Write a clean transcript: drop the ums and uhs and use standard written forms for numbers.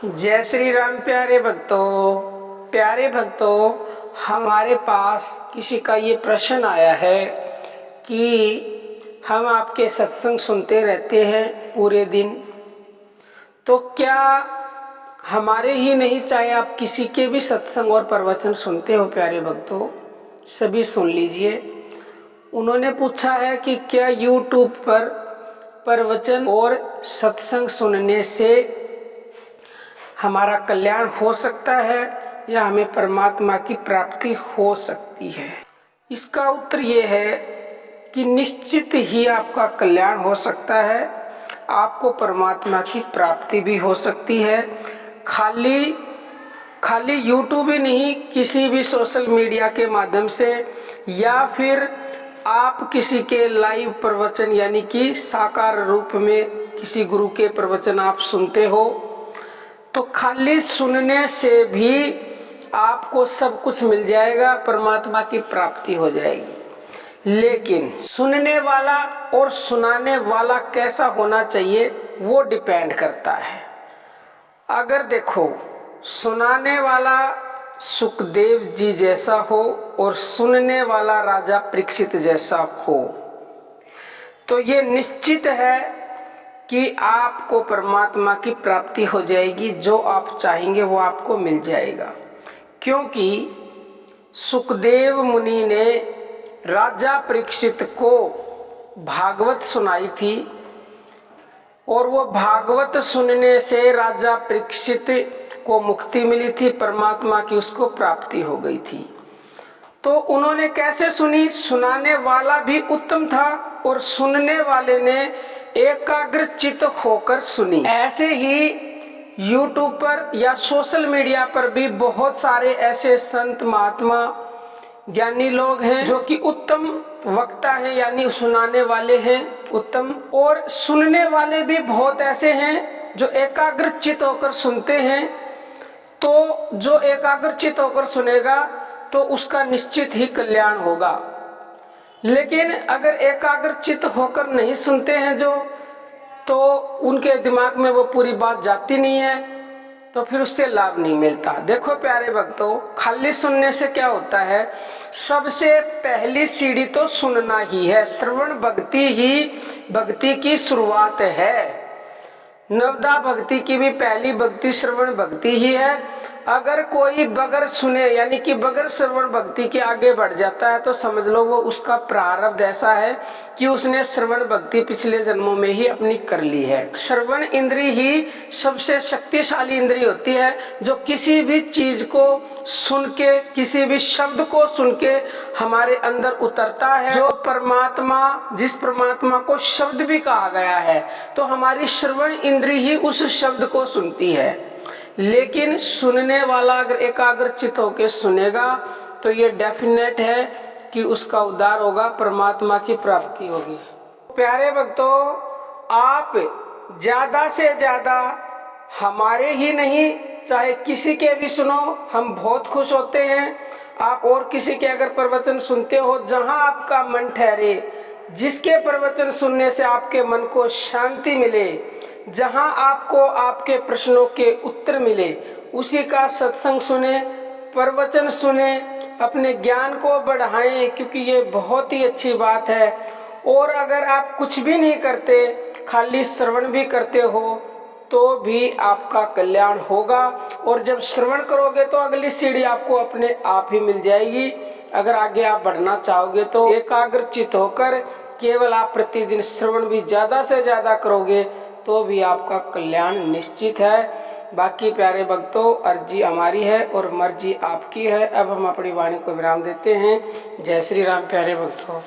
जय श्री राम प्यारे भक्तों, हमारे पास किसी का ये प्रश्न आया है कि हम आपके सत्संग सुनते रहते हैं पूरे दिन, तो क्या हमारे ही नहीं, चाहे आप किसी के भी सत्संग और प्रवचन सुनते हो प्यारे भक्तों, सभी सुन लीजिए। उन्होंने पूछा है कि क्या YouTube पर प्रवचन और सत्संग सुनने से हमारा कल्याण हो सकता है या हमें परमात्मा की प्राप्ति हो सकती है। इसका उत्तर ये है कि निश्चित ही आपका कल्याण हो सकता है, आपको परमात्मा की प्राप्ति भी हो सकती है। खाली YouTube ही नहीं, किसी भी सोशल मीडिया के माध्यम से या फिर आप किसी के लाइव प्रवचन यानी कि साकार रूप में किसी गुरु के प्रवचन आप सुनते हो, तो खाली सुनने से भी आपको सब कुछ मिल जाएगा, परमात्मा की प्राप्ति हो जाएगी। लेकिन सुनने वाला और सुनाने वाला कैसा होना चाहिए वो डिपेंड करता है। अगर देखो, सुनाने वाला सुखदेव जी जैसा हो और सुनने वाला राजा परीक्षित जैसा हो, तो ये निश्चित है कि आपको परमात्मा की प्राप्ति हो जाएगी। जो आप चाहेंगे वो आपको मिल जाएगा, क्योंकि सुखदेव मुनि ने राजा परीक्षित को भागवत सुनाई थी और वो भागवत सुनने से राजा परीक्षित को मुक्ति मिली थी, परमात्मा की उसको प्राप्ति हो गई थी। तो उन्होंने कैसे सुनी? सुनाने वाला भी उत्तम था और सुनने वाले ने एकाग्रचित होकर सुनी। ऐसे ही YouTube पर या सोशल मीडिया पर भी बहुत सारे ऐसे संत महात्मा ज्ञानी लोग हैं जो कि उत्तम वक्ता हैं, यानी सुनाने वाले हैं उत्तम, और सुनने वाले भी बहुत ऐसे हैं जो एकाग्रचित होकर सुनते हैं। तो जो एकाग्रचित होकर सुनेगा तो उसका निश्चित ही कल्याण होगा। लेकिन अगर एकाग्रचित होकर नहीं सुनते हैं जो, तो उनके दिमाग में वो पूरी बात जाती नहीं है, तो फिर उससे लाभ नहीं मिलता। देखो प्यारे भक्तों, खाली सुनने से क्या होता है? सबसे पहली सीढ़ी तो सुनना ही है। श्रवण भक्ति ही भक्ति की शुरुआत है। नवदा भक्ति की भी पहली भक्ति श्रवण भक्ति ही है। अगर कोई बगैर सुने यानी कि बगैर श्रवण भक्ति के आगे बढ़ जाता है, तो समझ लो वो उसका प्रारब्ध ऐसा है कि उसने श्रवण भक्ति पिछले जन्मों में ही अपनी कर ली है। श्रवण इंद्री ही सबसे शक्तिशाली इंद्री होती है, जो किसी भी चीज को सुन के, किसी भी शब्द को सुन के हमारे अंदर उतरता है। जो परमात्मा, जिस परमात्मा को शब्द भी कहा गया है, तो हमारी श्रवण इंद्री ही उस शब्द को सुनती है। लेकिन सुनने वाला अगर एकाग्रचित होकर सुनेगा तो ये डेफिनेट है कि उसका उद्धार होगा, परमात्मा की प्राप्ति होगी। प्यारे भक्तों, आप ज्यादा से ज्यादा हमारे ही नहीं, चाहे किसी के भी सुनो, हम बहुत खुश होते हैं। आप और किसी के अगर प्रवचन सुनते हो, जहां आपका मन ठहरे, जिसके प्रवचन सुनने से आपके मन को शांति मिले, जहां आपको आपके प्रश्नों के उत्तर मिले, उसी का सत्संग सुने, प्रवचन सुने, अपने ज्ञान को बढ़ाएं, क्योंकि ये बहुत ही अच्छी बात है। और अगर आप कुछ भी नहीं करते, खाली श्रवण भी करते हो, तो भी आपका कल्याण होगा। और जब श्रवण करोगे तो अगली सीढ़ी आपको अपने आप ही मिल जाएगी। अगर आगे आप बढ़ना चाहोगे तो एकाग्रचित होकर केवल आप प्रतिदिन श्रवण भी ज्यादा से ज्यादा करोगे तो भी आपका कल्याण निश्चित है। बाकी प्यारे भक्तों, अर्जी हमारी है और मर्जी आपकी है। अब हम अपनी वाणी को विराम देते हैं। जय श्री राम प्यारे भक्तों।